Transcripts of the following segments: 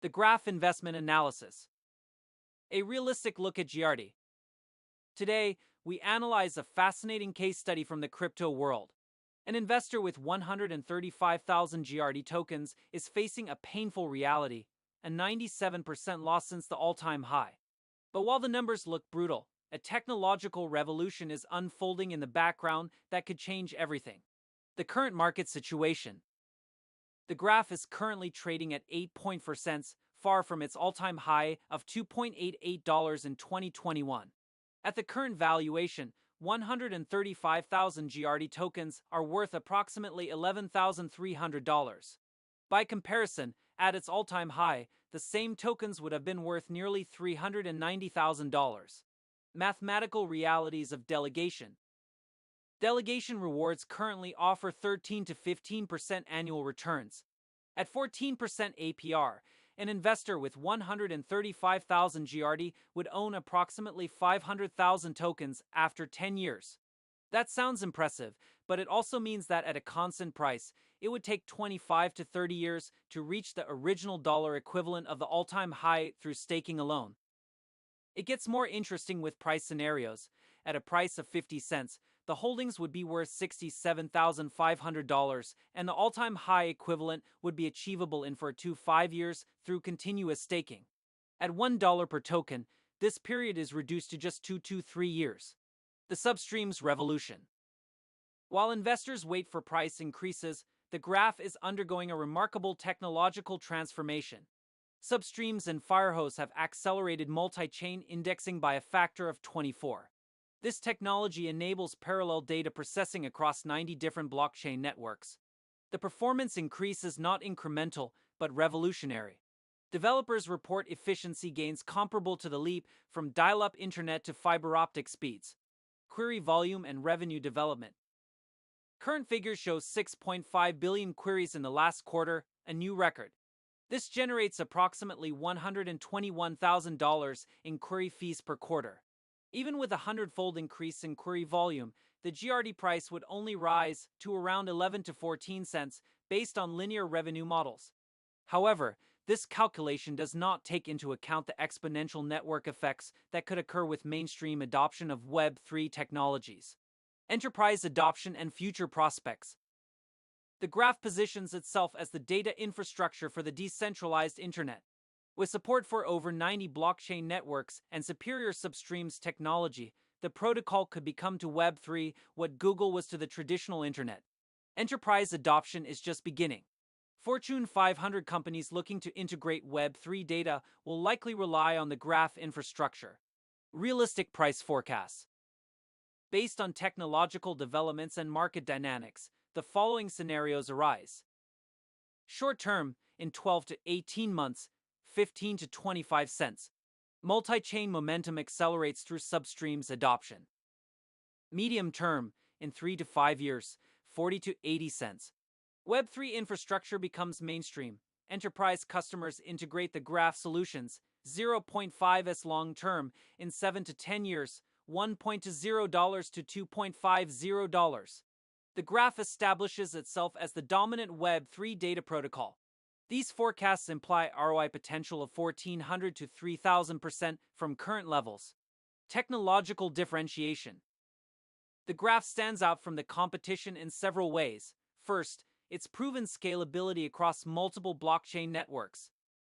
The Graph Investment Analysis. A realistic look at GRT. Today, we analyze a fascinating case study from the crypto world. An investor with 135,000 GRT tokens is facing a painful reality, a 97% loss since the all-time high. But while the numbers look brutal, a technological revolution is unfolding in the background that could change everything. The current market situation. The graph is currently trading at 8.4 cents, far from its all-time high of $2.88 in 2021. At the current valuation, 135,000 GRT tokens are worth approximately $11,300. By comparison, at its all-time high, the same tokens would have been worth nearly $390,000. Mathematical realities of delegation. Delegation rewards currently offer 13 to 15% annual returns. At 14% APR, an investor with 135,000 GRT would own approximately 500,000 tokens after 10 years. That sounds impressive, but it also means that at a constant price, it would take 25 to 30 years to reach the original dollar equivalent of the all-time high through staking alone. It gets more interesting with price scenarios. At a price of 50 cents, the holdings would be worth $67,500, and the all-time high equivalent would be achievable in 4 to 5 years through continuous staking. At $1 per token, this period is reduced to just 2 to 3 years. The Substreams revolution. While investors wait for price increases, the graph is undergoing a remarkable technological transformation. Substreams and Firehose have accelerated multi-chain indexing by a factor of 24. This technology enables parallel data processing across 90 different blockchain networks. The performance increase is not incremental, but revolutionary. Developers report efficiency gains comparable to the leap from dial-up internet to fiber optic speeds. Query volume and revenue development. Current figures show 6.5 billion queries in the last quarter, a new record. This generates approximately $121,000 in query fees per quarter. Even with a 100-fold increase in query volume, the GRT price would only rise to around 11 to 14 cents based on linear revenue models. However, this calculation does not take into account the exponential network effects that could occur with mainstream adoption of Web3 technologies. Enterprise adoption and future prospects. The graph positions itself as the data infrastructure for the decentralized internet. With support for over 90 blockchain networks and superior Substreams technology, the protocol could become to Web3 what Google was to the traditional internet. Enterprise adoption is just beginning. Fortune 500 companies looking to integrate Web3 data will likely rely on the graph infrastructure. Realistic price forecasts. Based on technological developments and market dynamics, the following scenarios arise. Short term, in 12 to 18 months, 15 to 25 cents. Multi-chain momentum accelerates through Substreams adoption. Medium term, in 3 to 5 years, 40 to 80 cents. Web3 infrastructure becomes mainstream. Enterprise customers integrate the graph solutions. 0.5s long term, in 7 to 10 years, $1.0 to $2.50. The graph establishes itself as the dominant Web3 data protocol. These forecasts imply ROI potential of 1,400 to 3,000% from current levels. Technological differentiation. The graph stands out from the competition in several ways. First, its proven scalability across multiple blockchain networks.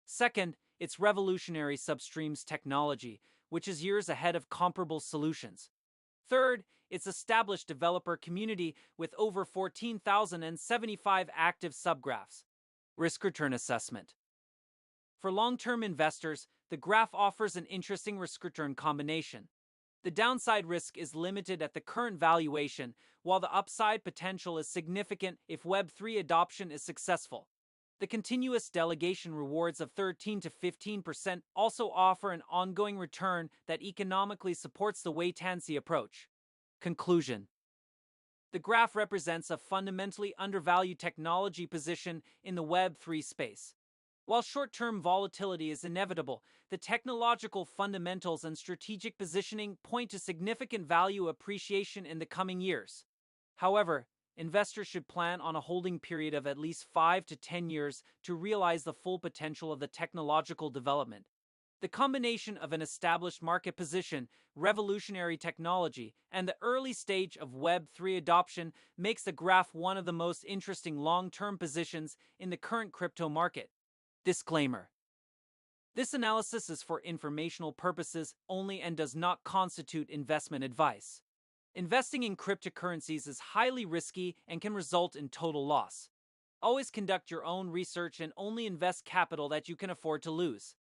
Second, its revolutionary Substreams technology, which is years ahead of comparable solutions. Third, its established developer community with over 14,075 active subgraphs. Risk-return assessment. For long-term investors, the graph offers an interesting risk-return combination. The downside risk is limited at the current valuation, while the upside potential is significant if Web3 adoption is successful. The continuous delegation rewards of 13 to 15% also offer an ongoing return that economically supports the wait-and-see approach. Conclusion. The graph represents a fundamentally undervalued technology position in the Web3 space. While short-term volatility is inevitable, the technological fundamentals and strategic positioning point to significant value appreciation in the coming years. However, investors should plan on a holding period of at least 5 to 10 years to realize the full potential of the technological development. The combination of an established market position, revolutionary technology, and the early stage of Web3 adoption makes the graph one of the most interesting long-term positions in the current crypto market. Disclaimer: this analysis is for informational purposes only and does not constitute investment advice. Investing in cryptocurrencies is highly risky and can result in total loss. Always conduct your own research and only invest capital that you can afford to lose.